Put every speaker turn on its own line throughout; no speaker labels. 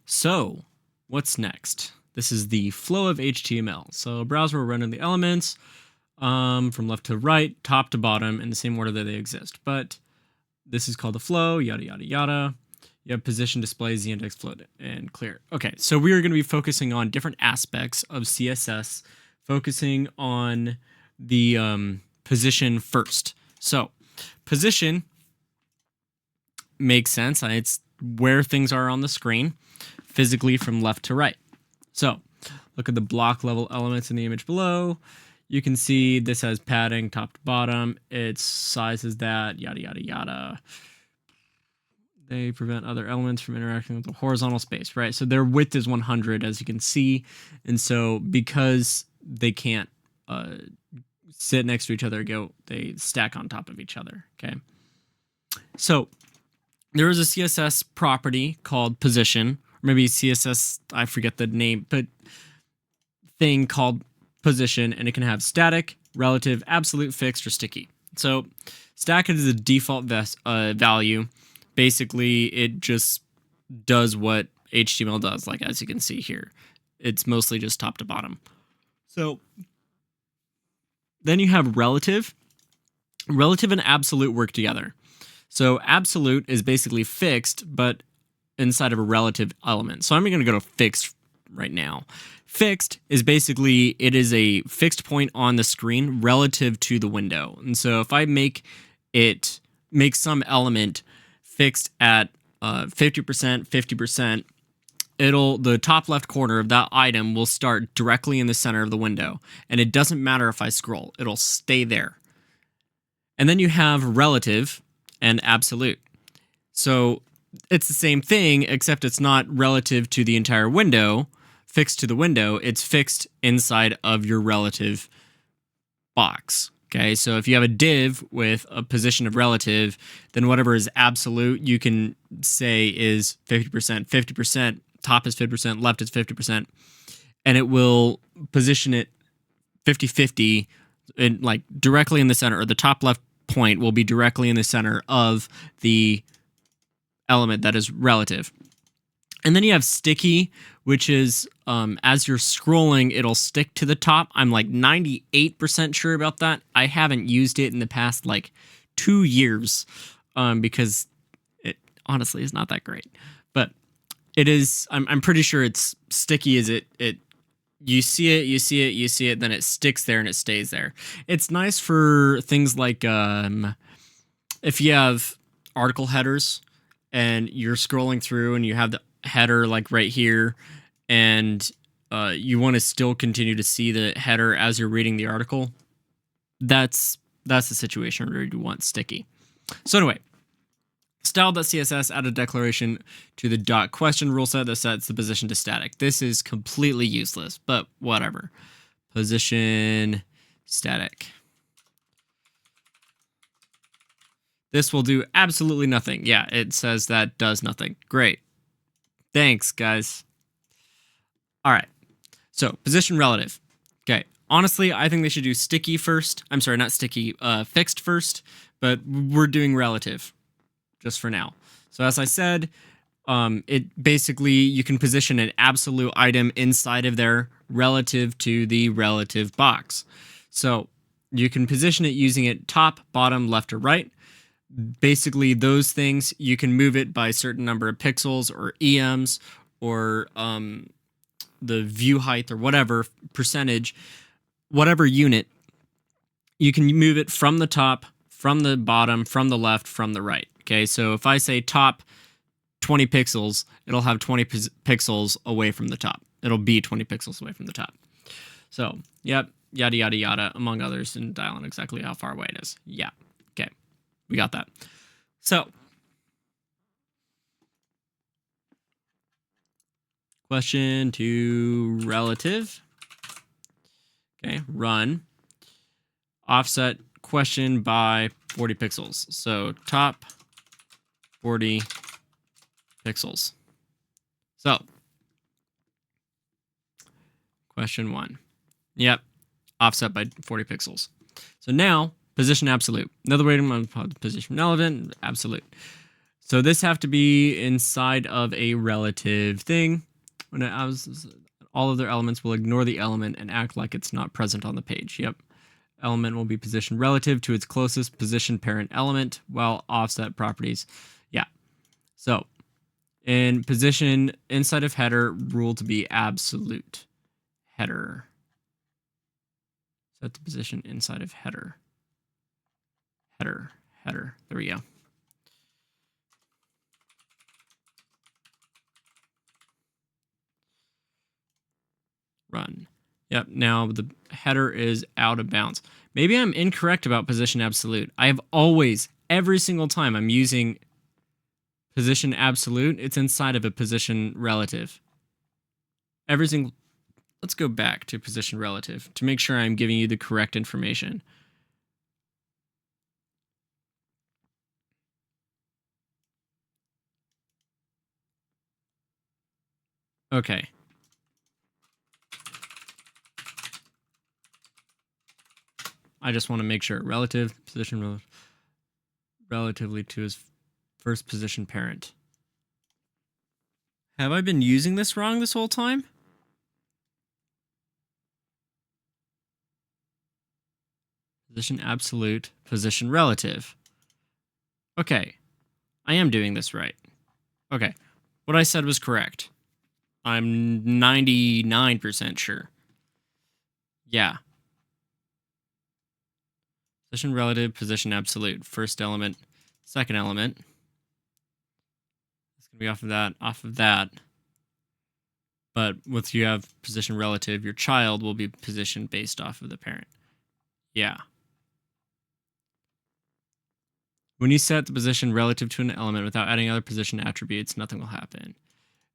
So what's next? This is the flow of HTML. So a browser will render the elements from left to right, top to bottom, in the same order that they exist. But this is called the flow, yada, yada, yada. You have position, display, z-index, float, and clear. Okay, so we are going to be focusing on different aspects of CSS, focusing on the position first. So position makes sense. It's where things are on the screen, physically from left to right. So look at the block level elements in the image below. You can see this has padding top to bottom. Its size is that, yada, yada, yada. They prevent other elements from interacting with the horizontal space, right? So their width is 100, as you can see. And so because they can't sit next to each other, they stack on top of each other, okay? So there is a CSS property called position, or maybe CSS, I forget the name, but thing called position, and it can have static, relative, absolute, fixed, or sticky. So static is a default value. Basically, it just does what HTML does, like as you can see here. It's mostly just top to bottom. So then you have relative. Relative and absolute work together. So absolute is basically fixed, but inside of a relative element. So I'm going to go to fixed right now. Fixed is basically, it is a fixed point on the screen relative to the window. And so if I make some element fixed at 50%, 50%, the top left corner of that item will start directly in the center of the window. And it doesn't matter if I scroll, it'll stay there. And then you have relative and absolute. So it's the same thing, except it's not relative to the entire window, fixed to the window. It's fixed inside of your relative box. Okay, so if you have a div with a position of relative, then whatever is absolute, you can say is 50%, 50%, top is 50%, left is 50%, and it will position it 50-50, like directly in the center, or the top left point will be directly in the center of the element that is relative. And then you have sticky, which is as you're scrolling, it'll stick to the top. I'm like 98% sure about that. I haven't used it in the past like 2 years because it honestly is not that great. But it is, I'm pretty sure it's sticky as you see it, you see it, you see it, then it sticks there and it stays there. It's nice for things like if you have article headers and you're scrolling through and you have the header like right here, and you want to still continue to see the header as you're reading the article. That's the situation where you want sticky. So anyway, style.css add a declaration to the dot question rule set that sets the position to static. This is completely useless, but whatever. Position static. This will do absolutely nothing. Yeah, it says that does nothing. Great. Thanks, guys. All right. So position relative. Okay. Honestly, I think they should do sticky first. I'm sorry, not sticky, fixed first, but we're doing relative just for now. So as I said, it basically, you can position an absolute item inside of there relative to the relative box. So you can position it using it top, bottom, left, or right. Basically, those things, you can move it by a certain number of pixels or EMs or the view height or whatever percentage, whatever unit. You can move it from the top, from the bottom, from the left, from the right. Okay, so if I say top 20 pixels, it'll have 20 pixels away from the top. It'll be 20 pixels away from the top. So, yep, yada, yada, yada, among others, and dial in exactly how far away it is. Yeah, okay, we got that. So, question to relative. Okay, run. Offset question by 40 pixels. So, top 40 pixels. So, question 1. Yep, offset by 40 pixels. So now, position absolute. Another way to position relevant, absolute. So this have to be inside of a relative thing. When all of their elements will ignore the element and act like it's not present on the page. Yep. Element will be positioned relative to its closest position parent element, while offset properties. Yeah. So in position inside of header, rule to be absolute. Header. Set the position inside of header. Header. There we go. Run. Yep, now the header is out of bounds. Maybe I'm incorrect about position absolute. I have always, every single time I'm using position absolute, it's inside of a position relative. Let's go back to position relative to make sure I'm giving you the correct information. Okay. I just want to make sure. Relative, position relatively to his first position parent. Have I been using this wrong this whole time? Position absolute, position relative. Okay. I am doing this right. Okay. What I said was correct. I'm 99% sure. Yeah. Position relative, position absolute. First element, second element. It's going to be off of that. But with you have position relative, your child will be positioned based off of the parent. Yeah. When you set the position relative to an element without adding other position attributes, nothing will happen.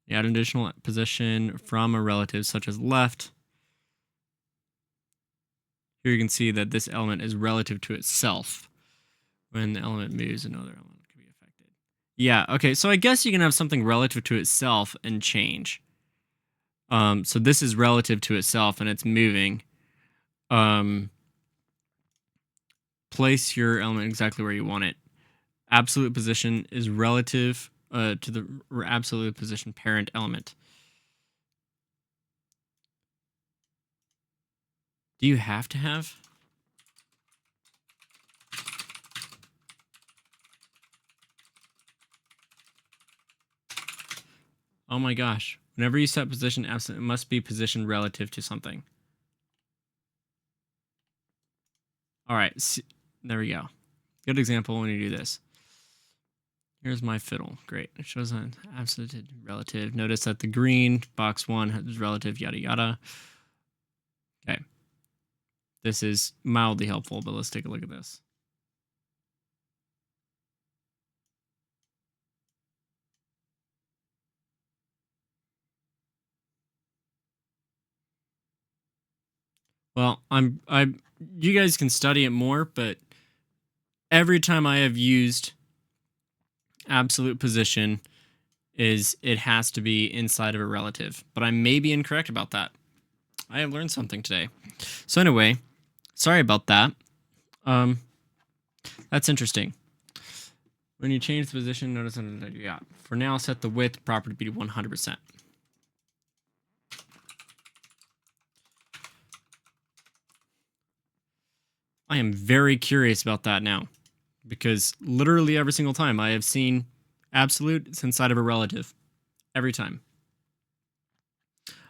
You add an additional position from a relative, such as left. Here you can see that this element is relative to itself. When the element moves, another element can be affected. Yeah, okay, so I guess you can have something relative to itself and change. So this is relative to itself and it's moving. Place your element exactly where you want it. Absolute position is relative to the absolute position parent element. Do you have to have? Oh my gosh. Whenever you set position absolute, it must be position relative to something. All right. There we go. Good example when you do this. Here's my fiddle. Great. It shows an absolute relative. Notice that the green box 1 is relative, yada, yada. Okay. This is mildly helpful, but let's take a look at this. Well, you guys can study it more, but every time I have used absolute position it has to be inside of a relative, but I may be incorrect about that. I have learned something today. So anyway, sorry about that. That's interesting. When you change the position, notice that yeah. For now, set the width proper to be 100%. I am very curious about that now, because literally every single time I have seen absolute, it's inside of a relative. Every time.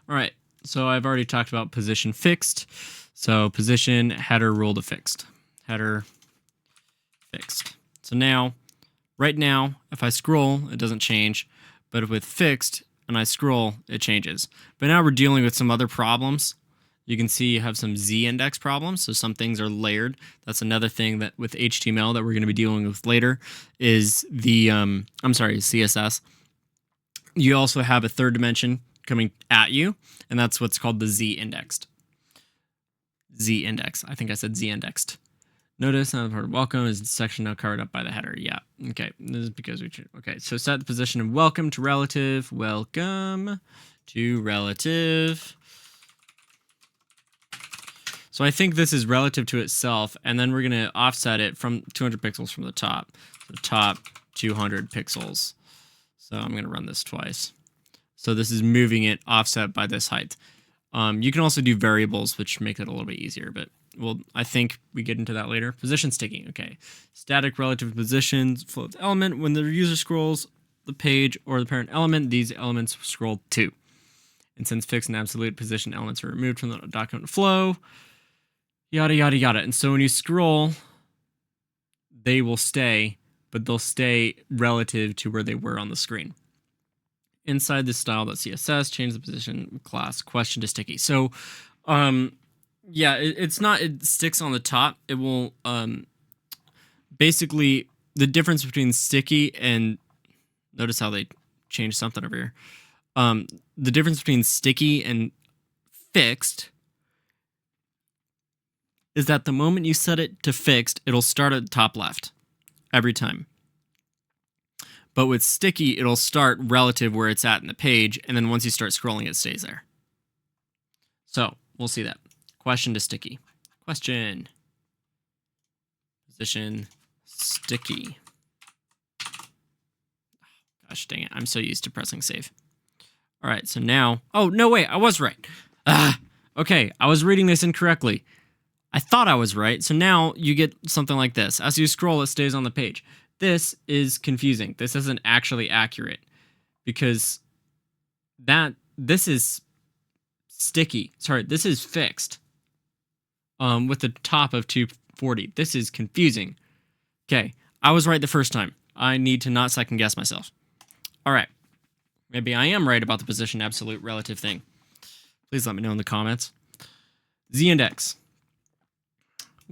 All right, so I've already talked about position fixed. So position, header, rule to fixed. Header, fixed. So now, right now, if I scroll, it doesn't change. But with fixed, and I scroll, it changes. But now we're dealing with some other problems. You can see you have some z-index problems, so some things are layered. That's another thing that with HTML that we're going to be dealing with later is the, CSS. You also have a third dimension coming at you, and that's what's called the z-indexed. Z-index. I think I said z-indexed. Notice now the part of welcome is the section now covered up by the header. Yeah. Okay. This is because okay. So set the position of welcome to relative. Welcome to relative. So I think this is relative to itself, and then we're going to offset it from 200 pixels from the top. So top 200 pixels. So I'm going to run this twice. So this is moving it offset by this height. You can also do variables, which make it a little bit easier, but I think we get into that later. Position sticking. Okay. Static relative positions, flow of the element. When the user scrolls the page or the parent element, these elements scroll too. And since fixed and absolute position elements are removed from the document flow, yada, yada, yada. And so when you scroll, they will stay, but they'll stay relative to where they were on the screen. Inside the style.css, change the position class question to sticky. So, yeah, it sticks on the top. It will, basically, the difference between sticky and, notice how they changed something over here. The difference between sticky and fixed is that the moment you set it to fixed, it'll start at the top left every time. But with sticky, it'll start relative where it's at in the page, and then once you start scrolling, it stays there. So we'll see that. Question to sticky. Question. Position sticky. Gosh dang it. I'm so used to pressing save. All right, so now... Oh, no, wait, I was right. Okay, I was reading this incorrectly. I thought I was right, so now you get something like this. As you scroll, it stays on the page. This is confusing. This isn't actually accurate because this is sticky. Sorry, this is fixed with the top of 240. This is confusing. Okay, I was right the first time. I need to not second guess myself. All right, maybe I am right about the position absolute relative thing. Please let me know in the comments. Z-index.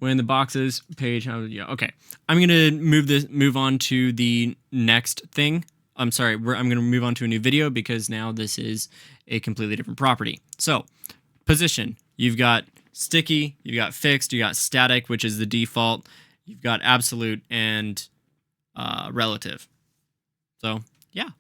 When the boxes page, yeah, okay. I'm gonna move on to the next thing. I'm sorry, I'm gonna move on to a new video because now this is a completely different property. So, position. You've got sticky, you've got fixed, you got static, which is the default. You've got absolute and relative. So, yeah.